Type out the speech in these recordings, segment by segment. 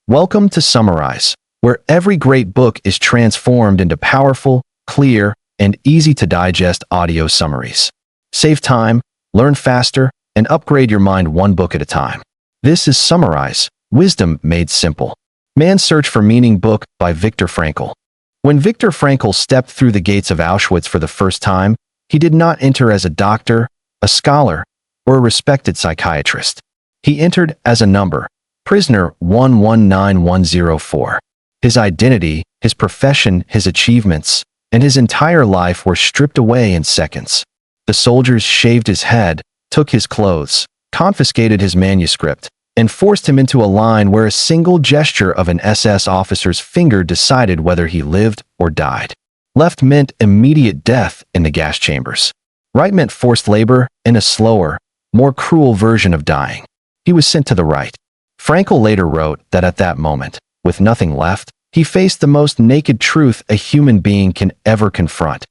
Welcome to Summarize, where every great book is transformed into powerful, clear, and easy-to-digest audio summaries. Save time, learn faster, and upgrade your mind one book at a time. This is Summarize, Wisdom Made Simple. Man's Search for Meaning book by Viktor Frankl. When Viktor Frankl stepped through the gates of Auschwitz for the first time, he did not enter as a doctor, a scholar, or a respected psychiatrist. He entered as a number, prisoner 119104. His identity, his profession, his achievements, and his entire life were stripped away in seconds. The soldiers shaved his head, took his clothes, confiscated his manuscript, and forced him into a line where a single gesture of an SS officer's finger decided whether he lived or died. Left meant immediate death in the gas chambers. Right meant forced labor and a slower, more cruel version of dying. He was sent to the right. Frankl later wrote that at that moment, with nothing left, he faced the most naked truth a human being can ever confront.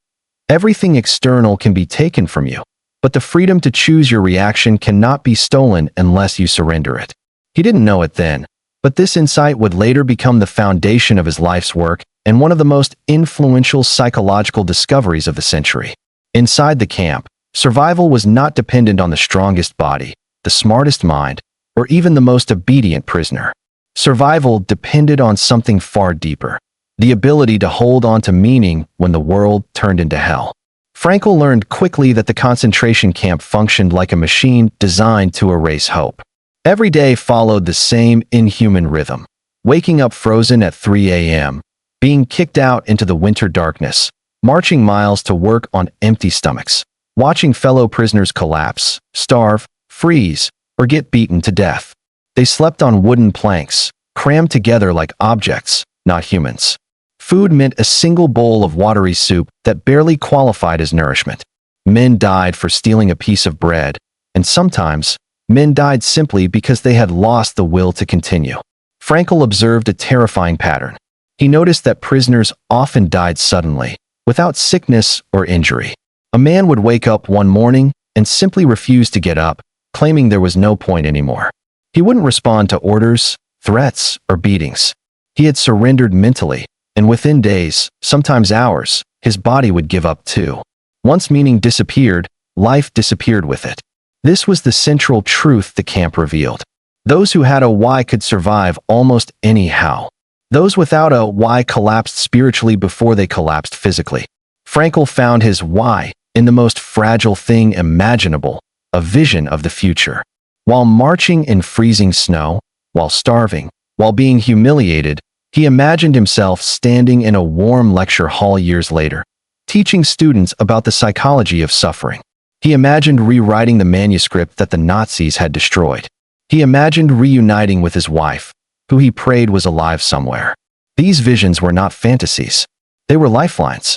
Everything external can be taken from you, but the freedom to choose your reaction cannot be stolen unless you surrender it. He didn't know it then, but this insight would later become the foundation of his life's work and one of the most influential psychological discoveries of the century. Inside the camp, survival was not dependent on the strongest body, the smartest mind, or even the most obedient prisoner. Survival depended on something far deeper, the ability to hold on to meaning when the world turned into hell. Frankl learned quickly that the concentration camp functioned like a machine designed to erase hope. Every day followed the same inhuman rhythm, waking up frozen at 3 a.m., being kicked out into the winter darkness, marching miles to work on empty stomachs, watching fellow prisoners collapse, starve, freeze, or get beaten to death. They slept on wooden planks, crammed together like objects, not humans. Food meant a single bowl of watery soup that barely qualified as nourishment. Men died for stealing a piece of bread, and sometimes, men died simply because they had lost the will to continue. Frankl observed a terrifying pattern. He noticed that prisoners often died suddenly, without sickness or injury. A man would wake up one morning and simply refuse to get up, claiming there was no point anymore. He wouldn't respond to orders, threats, or beatings. He had surrendered mentally, and within days, sometimes hours, his body would give up too. Once meaning disappeared, life disappeared with it. This was the central truth the camp revealed. Those who had a why could survive almost anyhow. Those without a why collapsed spiritually before they collapsed physically. Frankl found his why in the most fragile thing imaginable, a vision of the future. While marching in freezing snow, while starving, while being humiliated, he imagined himself standing in a warm lecture hall years later, teaching students about the psychology of suffering. He imagined rewriting the manuscript that the Nazis had destroyed. He imagined reuniting with his wife, who he prayed was alive somewhere. These visions were not fantasies. They were lifelines.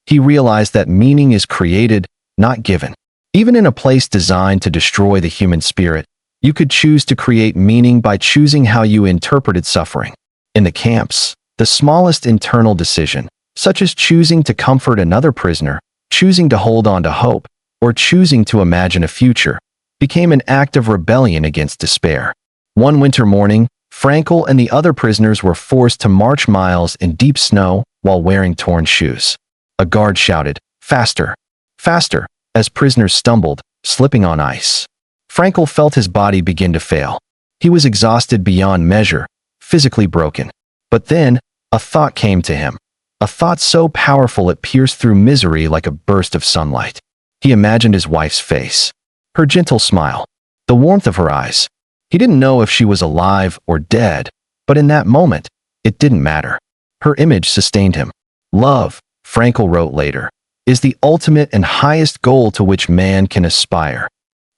He realized that meaning is created, not given. Even in a place designed to destroy the human spirit, you could choose to create meaning by choosing how you interpreted suffering. In the camps, the smallest internal decision, such as choosing to comfort another prisoner, choosing to hold on to hope, or choosing to imagine a future, became an act of rebellion against despair. One winter morning, Frankl and the other prisoners were forced to march miles in deep snow while wearing torn shoes. A guard shouted, "Faster! Faster!" as prisoners stumbled, slipping on ice. Frankl felt his body begin to fail. He was exhausted beyond measure, physically broken. But then, a thought came to him. A thought so powerful it pierced through misery like a burst of sunlight. He imagined his wife's face, her gentle smile, the warmth of her eyes. He didn't know if she was alive or dead, but in that moment, it didn't matter. Her image sustained him. Love, Frankl wrote later, is the ultimate and highest goal to which man can aspire.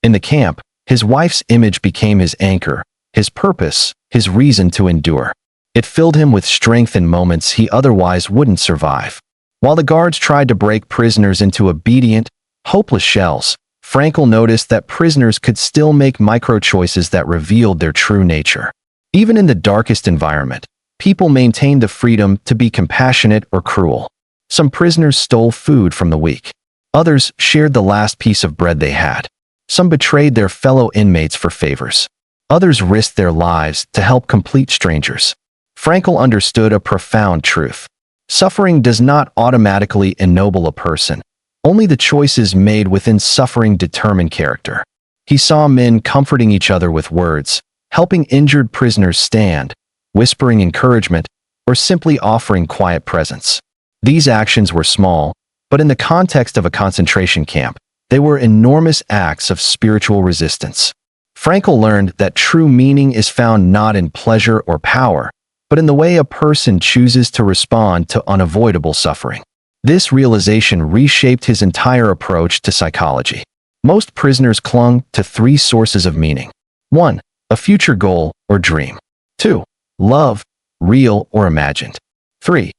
In the camp, his wife's image became his anchor, his purpose, his reason to endure. It filled him with strength in moments he otherwise wouldn't survive. While the guards tried to break prisoners into obedient, hopeless shells, Frankl noticed that prisoners could still make micro-choices that revealed their true nature. Even in the darkest environment, people maintained the freedom to be compassionate or cruel. Some prisoners stole food from the weak. Others shared the last piece of bread they had. Some betrayed their fellow inmates for favors. Others risked their lives to help complete strangers. Frankl understood a profound truth. Suffering does not automatically ennoble a person. Only the choices made within suffering determine character. He saw men comforting each other with words, helping injured prisoners stand, whispering encouragement, or simply offering quiet presence. These actions were small, but in the context of a concentration camp, they were enormous acts of spiritual resistance. Frankl learned that true meaning is found not in pleasure or power, but in the way a person chooses to respond to unavoidable suffering. This realization reshaped his entire approach to psychology. Most prisoners clung to three sources of meaning. 1. A future goal or dream. 2. Love, real or imagined. 3.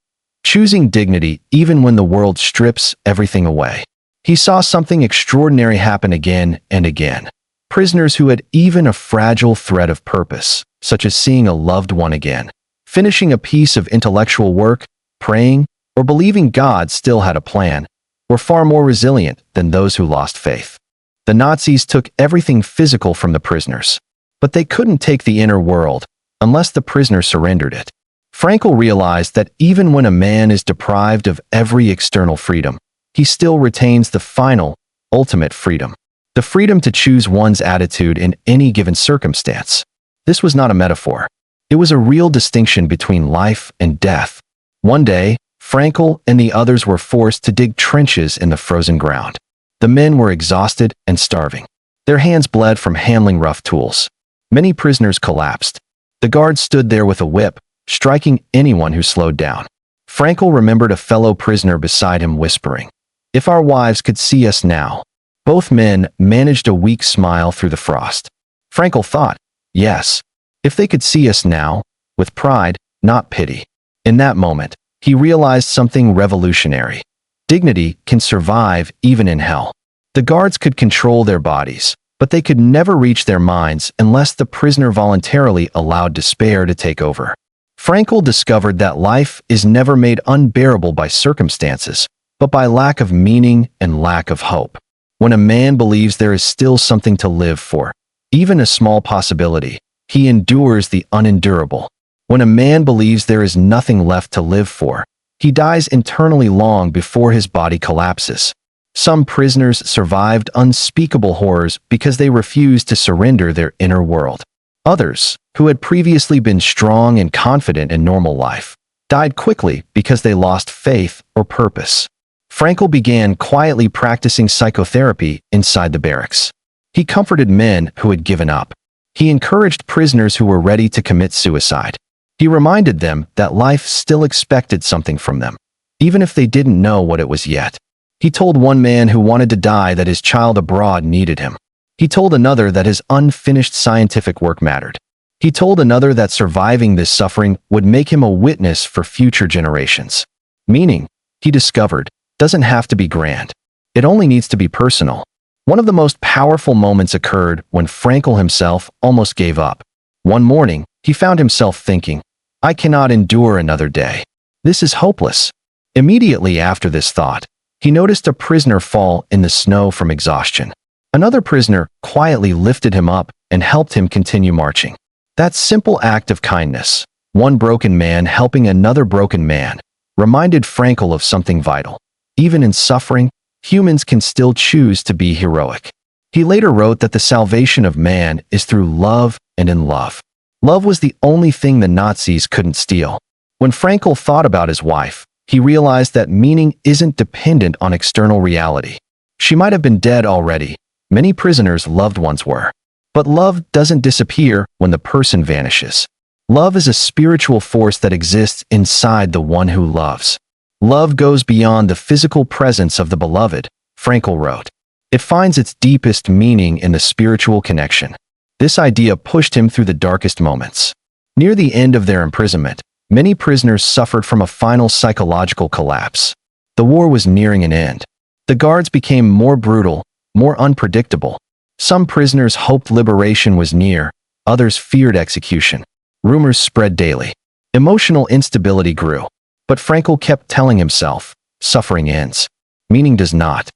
Choosing dignity even when the world strips everything away. He saw something extraordinary happen again and again. Prisoners who had even a fragile thread of purpose, such as seeing a loved one again, finishing a piece of intellectual work, praying, or believing God still had a plan, were far more resilient than those who lost faith. The Nazis took everything physical from the prisoners, but they couldn't take the inner world unless the prisoner surrendered it. Frankl realized that even when a man is deprived of every external freedom, he still retains the final, ultimate freedom. The freedom to choose one's attitude in any given circumstance. This was not a metaphor. It was a real distinction between life and death. One day, Frankl and the others were forced to dig trenches in the frozen ground. The men were exhausted and starving. Their hands bled from handling rough tools. Many prisoners collapsed. The guards stood there with a whip, striking anyone who slowed down. Frankl remembered a fellow prisoner beside him whispering, "If our wives could see us now." Both men managed a weak smile through the frost. Frankl thought, yes, if they could see us now, with pride, not pity. In that moment, he realized something revolutionary. Dignity can survive even in hell. The guards could control their bodies, but they could never reach their minds unless the prisoner voluntarily allowed despair to take over. Frankl discovered that life is never made unbearable by circumstances, but by lack of meaning and lack of hope. When a man believes there is still something to live for, even a small possibility, he endures the unendurable. When a man believes there is nothing left to live for, he dies internally long before his body collapses. Some prisoners survived unspeakable horrors because they refused to surrender their inner world. Others, who had previously been strong and confident in normal life, died quickly because they lost faith or purpose. Frankl began quietly practicing psychotherapy inside the barracks. He comforted men who had given up. He encouraged prisoners who were ready to commit suicide. He reminded them that life still expected something from them, even if they didn't know what it was yet. He told one man who wanted to die that his child abroad needed him. He told another that his unfinished scientific work mattered. He told another that surviving this suffering would make him a witness for future generations. Meaning, he discovered, doesn't have to be grand. It only needs to be personal. One of the most powerful moments occurred when Frankl himself almost gave up. One morning, he found himself thinking, "I cannot endure another day. This is hopeless." Immediately after this thought, he noticed a prisoner fall in the snow from exhaustion. Another prisoner quietly lifted him up and helped him continue marching. That simple act of kindness, one broken man helping another broken man, reminded Frankl of something vital. Even in suffering, humans can still choose to be heroic. He later wrote that the salvation of man is through love and in love. Love was the only thing the Nazis couldn't steal. When Frankl thought about his wife, he realized that meaning isn't dependent on external reality. She might have been dead already. Many prisoners' loved ones were. But love doesn't disappear when the person vanishes. Love is a spiritual force that exists inside the one who loves. Love goes beyond the physical presence of the beloved, Frankl wrote. It finds its deepest meaning in the spiritual connection. This idea pushed him through the darkest moments. Near the end of their imprisonment, many prisoners suffered from a final psychological collapse. The war was nearing an end. The guards became more brutal, more unpredictable. Some prisoners hoped liberation was near, others feared execution. Rumors spread daily. Emotional instability grew. But Frankl kept telling himself, suffering ends. Meaning does not.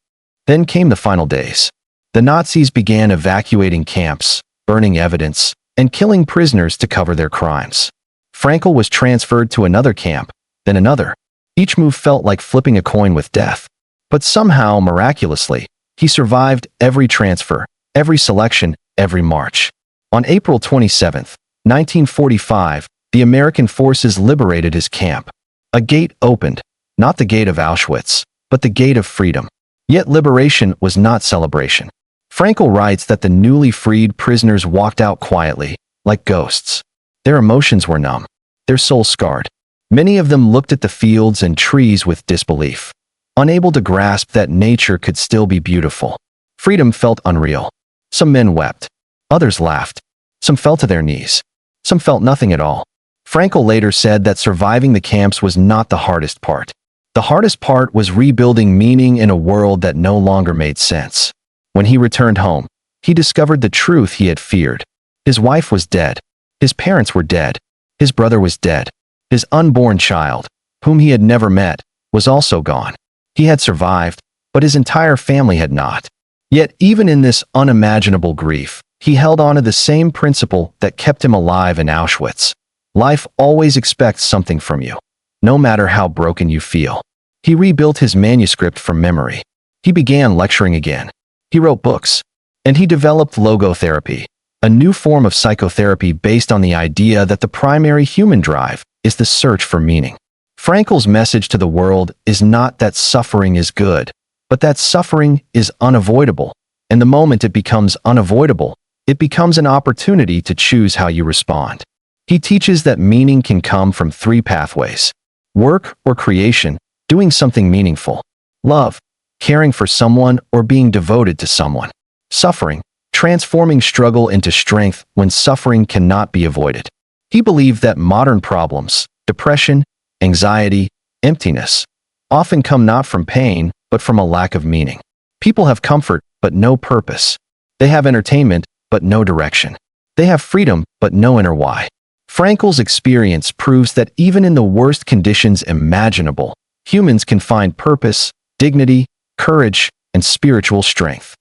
Then came the final days. The Nazis began evacuating camps, burning evidence, and killing prisoners to cover their crimes. Frankl was transferred to another camp, then another. Each move felt like flipping a coin with death. But somehow, miraculously, he survived every transfer, every selection, every march. On April 27, 1945, the American forces liberated his camp. A gate opened, not the gate of Auschwitz, but the gate of freedom. Yet liberation was not celebration. Frankl writes that the newly freed prisoners walked out quietly, like ghosts. Their emotions were numb, their souls scarred. Many of them looked at the fields and trees with disbelief, unable to grasp that nature could still be beautiful. Freedom felt unreal. Some men wept. Others laughed. Some fell to their knees. Some felt nothing at all. Frankl later said that surviving the camps was not the hardest part. The hardest part was rebuilding meaning in a world that no longer made sense. When he returned home, he discovered the truth he had feared. His wife was dead. His parents were dead. His brother was dead. His unborn child, whom he had never met, was also gone. He had survived, but his entire family had not. Yet even in this unimaginable grief, he held on to the same principle that kept him alive in Auschwitz. Life always expects something from you, no matter how broken you feel. He rebuilt his manuscript from memory. He began lecturing again. He wrote books. And he developed logotherapy, a new form of psychotherapy based on the idea that the primary human drive is the search for meaning. Frankl's message to the world is not that suffering is good, but that suffering is unavoidable. And the moment it becomes unavoidable, it becomes an opportunity to choose how you respond. He teaches that meaning can come from three pathways: work or creation, doing something meaningful; love, caring for someone or being devoted to someone; suffering, transforming struggle into strength when suffering cannot be avoided. He believed that modern problems, depression, anxiety, emptiness, often come not from pain, but from a lack of meaning. People have comfort, but no purpose. They have entertainment, but no direction. They have freedom, but no inner why. Frankl's experience proves that even in the worst conditions imaginable, humans can find purpose, dignity, courage, and spiritual strength.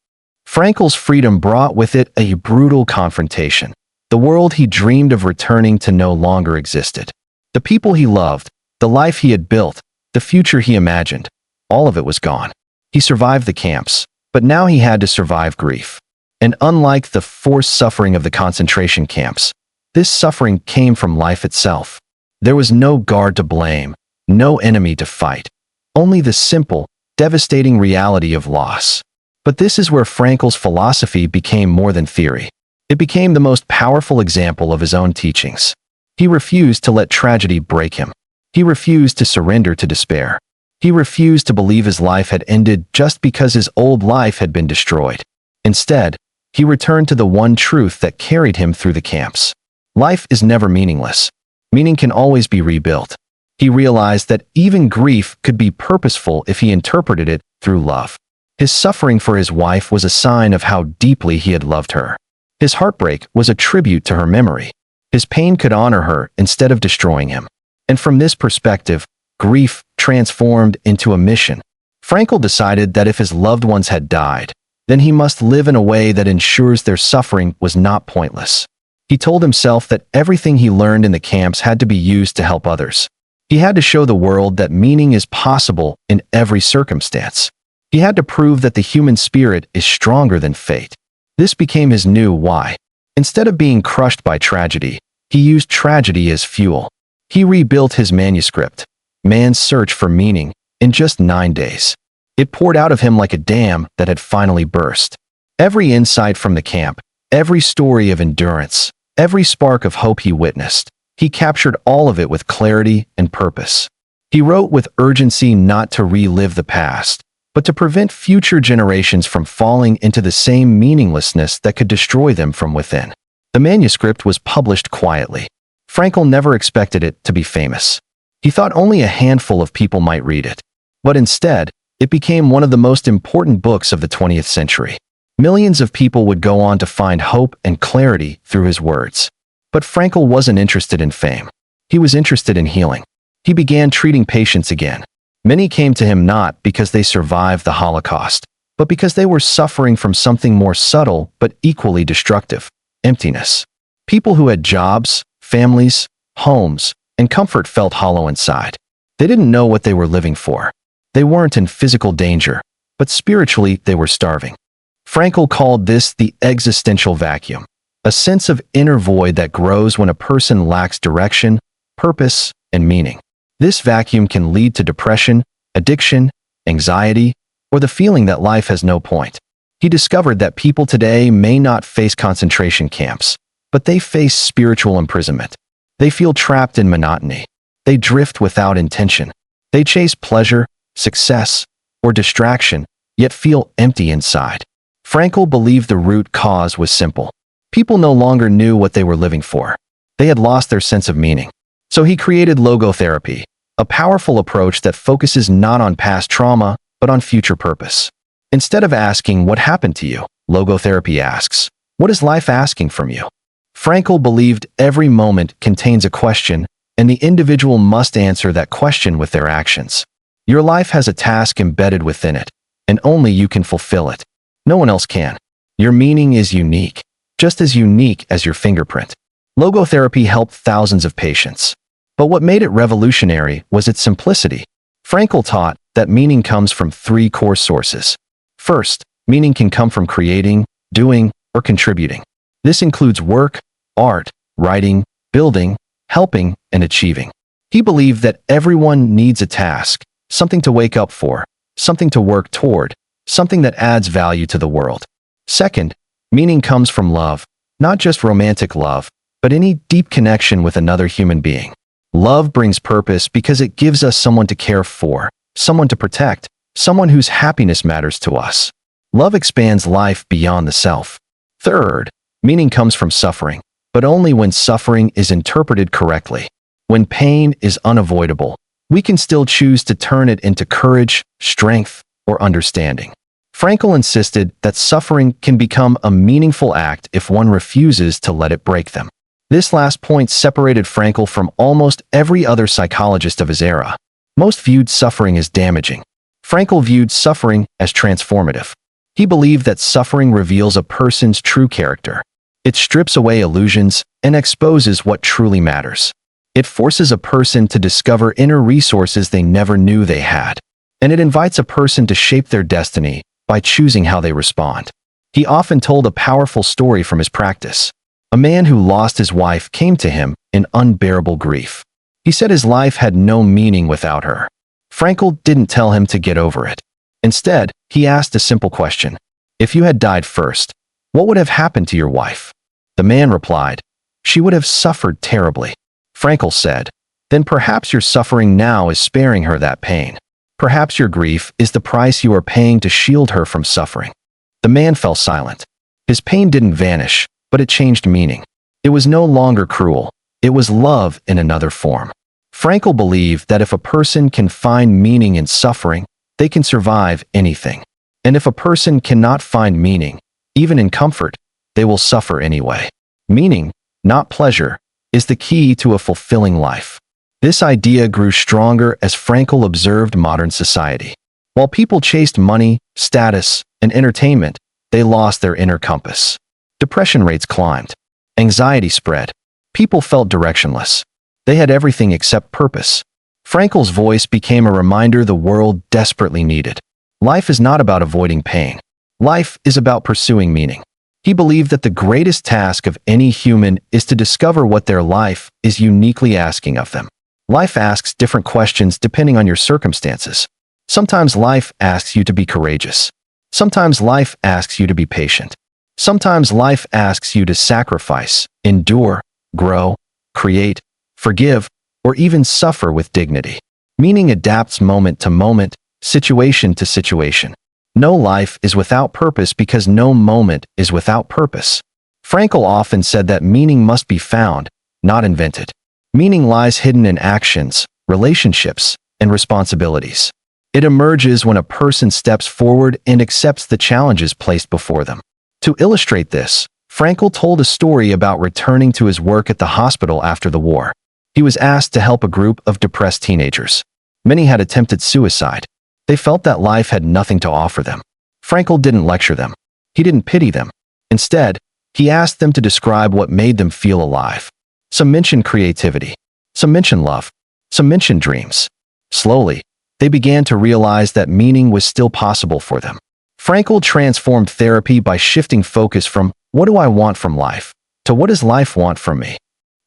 Frankl's freedom brought with it a brutal confrontation. The world he dreamed of returning to no longer existed. The people he loved, the life he had built, the future he imagined, all of it was gone. He survived the camps, but now he had to survive grief. And unlike the forced suffering of the concentration camps, this suffering came from life itself. There was no guard to blame, no enemy to fight, only the simple, devastating reality of loss. But this is where Frankl's philosophy became more than theory. It became the most powerful example of his own teachings. He refused to let tragedy break him. He refused to surrender to despair. He refused to believe his life had ended just because his old life had been destroyed. Instead, he returned to the one truth that carried him through the camps. Life is never meaningless. Meaning can always be rebuilt. He realized that even grief could be purposeful if he interpreted it through love. His suffering for his wife was a sign of how deeply he had loved her. His heartbreak was a tribute to her memory. His pain could honor her instead of destroying him. And from this perspective, grief transformed into a mission. Frankl decided that if his loved ones had died, then he must live in a way that ensures their suffering was not pointless. He told himself that everything he learned in the camps had to be used to help others. He had to show the world that meaning is possible in every circumstance. He had to prove that the human spirit is stronger than fate. This became his new why. Instead of being crushed by tragedy, he used tragedy as fuel. He rebuilt his manuscript, Man's Search for Meaning, in just 9 days. It poured out of him like a dam that had finally burst. Every insight from the camp, every story of endurance, every spark of hope he witnessed, he captured all of it with clarity and purpose. He wrote with urgency not to relive the past, but to prevent future generations from falling into the same meaninglessness that could destroy them from within. The manuscript was published quietly. Frankl never expected it to be famous. He thought only a handful of people might read it. But instead, it became one of the most important books of the 20th century. Millions of people would go on to find hope and clarity through his words. But Frankl wasn't interested in fame. He was interested in healing. He began treating patients again. Many came to him not because they survived the Holocaust, but because they were suffering from something more subtle but equally destructive: emptiness. People who had jobs, families, homes, and comfort felt hollow inside. They didn't know what they were living for. They weren't in physical danger, but spiritually they were starving. Frankl called this the existential vacuum, a sense of inner void that grows when a person lacks direction, purpose, and meaning. This vacuum can lead to depression, addiction, anxiety, or the feeling that life has no point. He discovered that people today may not face concentration camps, but they face spiritual imprisonment. They feel trapped in monotony. They drift without intention. They chase pleasure, success, or distraction, yet feel empty inside. Frankl believed the root cause was simple. People no longer knew what they were living for. They had lost their sense of meaning. So he created Logotherapy, a powerful approach that focuses not on past trauma, but on future purpose. Instead of asking what happened to you, Logotherapy asks, what is life asking from you? Frankl believed every moment contains a question, and the individual must answer that question with their actions. Your life has a task embedded within it, and only you can fulfill it. No one else can. Your meaning is unique, just as unique as your fingerprint. Logotherapy helped thousands of patients. But what made it revolutionary was its simplicity. Frankl taught that meaning comes from three core sources. First, meaning can come from creating, doing, or contributing. This includes work, art, writing, building, helping, and achieving. He believed that everyone needs a task, something to wake up for, something to work toward, something that adds value to the world. Second, meaning comes from love, not just romantic love, but any deep connection with another human being. Love brings purpose because it gives us someone to care for, someone to protect, someone whose happiness matters to us. Love expands life beyond the self. Third, meaning comes from suffering, but only when suffering is interpreted correctly. When pain is unavoidable, we can still choose to turn it into courage, strength, or understanding. Frankl insisted that suffering can become a meaningful act if one refuses to let it break them. This last point separated Frankl from almost every other psychologist of his era. Most viewed suffering as damaging. Frankl viewed suffering as transformative. He believed that suffering reveals a person's true character. It strips away illusions and exposes what truly matters. It forces a person to discover inner resources they never knew they had. And it invites a person to shape their destiny by choosing how they respond. He often told a powerful story from his practice. A man who lost his wife came to him in unbearable grief. He said his life had no meaning without her. Frankl didn't tell him to get over it. Instead, he asked a simple question. If you had died first, what would have happened to your wife? The man replied, she would have suffered terribly. Frankl said, then perhaps your suffering now is sparing her that pain. Perhaps your grief is the price you are paying to shield her from suffering. The man fell silent. His pain didn't vanish, but it changed meaning. It was no longer cruel. It was love in another form. Frankl believed that if a person can find meaning in suffering, they can survive anything. And if a person cannot find meaning, even in comfort, they will suffer anyway. Meaning, not pleasure, is the key to a fulfilling life. This idea grew stronger as Frankl observed modern society. While people chased money, status, and entertainment, they lost their inner compass. Depression rates climbed. Anxiety spread. People felt directionless. They had everything except purpose. Frankl's voice became a reminder the world desperately needed. Life is not about avoiding pain. Life is about pursuing meaning. He believed that the greatest task of any human is to discover what their life is uniquely asking of them. Life asks different questions depending on your circumstances. Sometimes life asks you to be courageous. Sometimes life asks you to be patient. Sometimes life asks you to sacrifice, endure, grow, create, forgive, or even suffer with dignity. Meaning adapts moment to moment, situation to situation. No life is without purpose because no moment is without purpose. Frankl often said that meaning must be found, not invented. Meaning lies hidden in actions, relationships, and responsibilities. It emerges when a person steps forward and accepts the challenges placed before them. To illustrate this, Frankl told a story about returning to his work at the hospital after the war. He was asked to help a group of depressed teenagers. Many had attempted suicide. They felt that life had nothing to offer them. Frankl didn't lecture them. He didn't pity them. Instead, he asked them to describe what made them feel alive. Some mentioned creativity. Some mentioned love. Some mentioned dreams. Slowly, they began to realize that meaning was still possible for them. Frankl transformed therapy by shifting focus from "what do I want from life" to "what does life want from me?"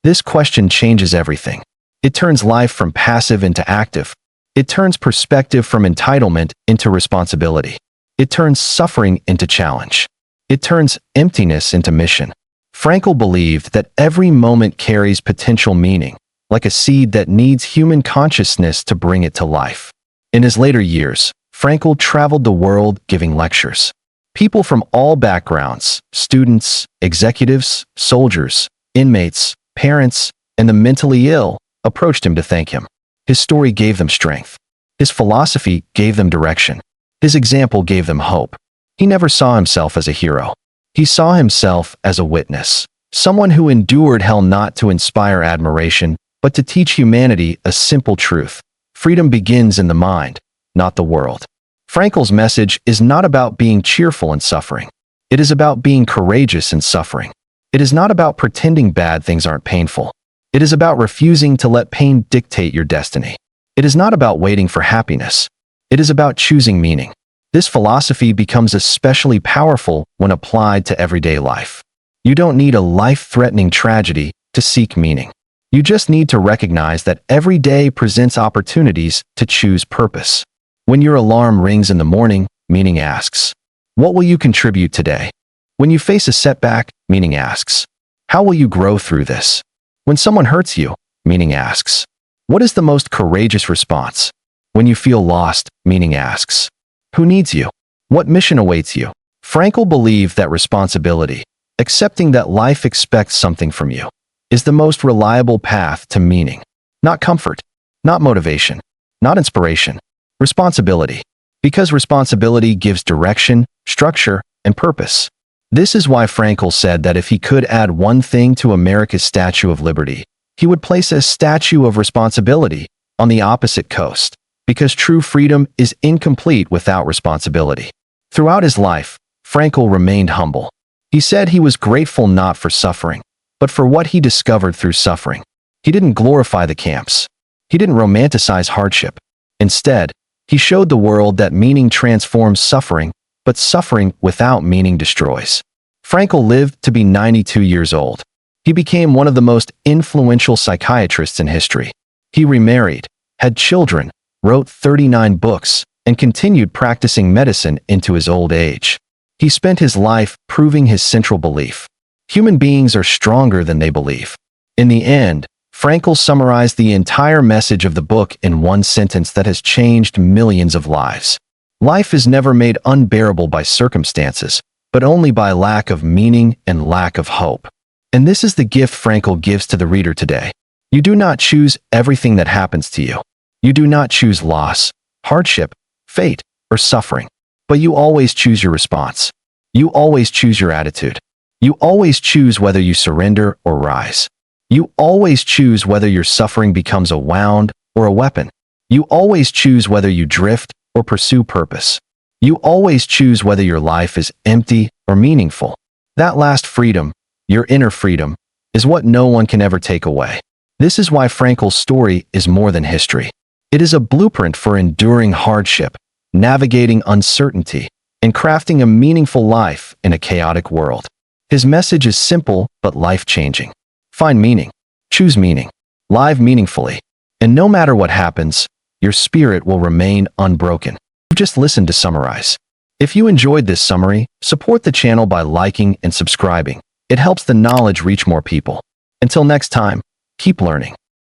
This question changes everything. It turns life from passive into active. It turns perspective from entitlement into responsibility. It turns suffering into challenge. It turns emptiness into mission. Frankl believed that every moment carries potential meaning, like a seed that needs human consciousness to bring it to life. In his later years, Frankl traveled the world giving lectures. People from all backgrounds, students, executives, soldiers, inmates, parents, and the mentally ill, approached him to thank him. His story gave them strength. His philosophy gave them direction. His example gave them hope. He never saw himself as a hero. He saw himself as a witness, someone who endured hell not to inspire admiration, but to teach humanity a simple truth. Freedom begins in the mind, not the world. Frankl's message is not about being cheerful in suffering. It is about being courageous in suffering. It is not about pretending bad things aren't painful. It is about refusing to let pain dictate your destiny. It is not about waiting for happiness. It is about choosing meaning. This philosophy becomes especially powerful when applied to everyday life. You don't need a life-threatening tragedy to seek meaning. You just need to recognize that every day presents opportunities to choose purpose. When your alarm rings in the morning, meaning asks, "What will you contribute today?" When you face a setback, meaning asks, "How will you grow through this?" When someone hurts you, meaning asks, "What is the most courageous response?" When you feel lost, meaning asks, "Who needs you? What mission awaits you?" Frankl believed that responsibility, accepting that life expects something from you, is the most reliable path to meaning. Not comfort, not motivation, not inspiration. Responsibility. Because responsibility gives direction, structure, and purpose. This is why Frankl said that if he could add one thing to America's Statue of Liberty, he would place a statue of responsibility on the opposite coast, because true freedom is incomplete without responsibility. Throughout his life, Frankl remained humble. He said he was grateful not for suffering, but for what he discovered through suffering. He didn't glorify the camps. He didn't romanticize hardship. Instead, he showed the world that meaning transforms suffering, but suffering without meaning destroys. Frankl lived to be 92 years old. He became one of the most influential psychiatrists in history. He remarried, had children, wrote 39 books, and continued practicing medicine into his old age. He spent his life proving his central belief: human beings are stronger than they believe. In the end, Frankl summarized the entire message of the book in one sentence that has changed millions of lives. Life is never made unbearable by circumstances, but only by lack of meaning and lack of hope. And this is the gift Frankl gives to the reader today. You do not choose everything that happens to you. You do not choose loss, hardship, fate, or suffering, but you always choose your response. You always choose your attitude. You always choose whether you surrender or rise. You always choose whether your suffering becomes a wound or a weapon. You always choose whether you drift or pursue purpose. You always choose whether your life is empty or meaningful. That last freedom, your inner freedom, is what no one can ever take away. This is why Frankl's story is more than history. It is a blueprint for enduring hardship, navigating uncertainty, and crafting a meaningful life in a chaotic world. His message is simple but life-changing. Find meaning. Choose meaning. Live meaningfully. And no matter what happens, your spirit will remain unbroken. You just listened to Summarize. If you enjoyed this summary, support the channel by liking and subscribing. It helps the knowledge reach more people. Until next time, keep learning.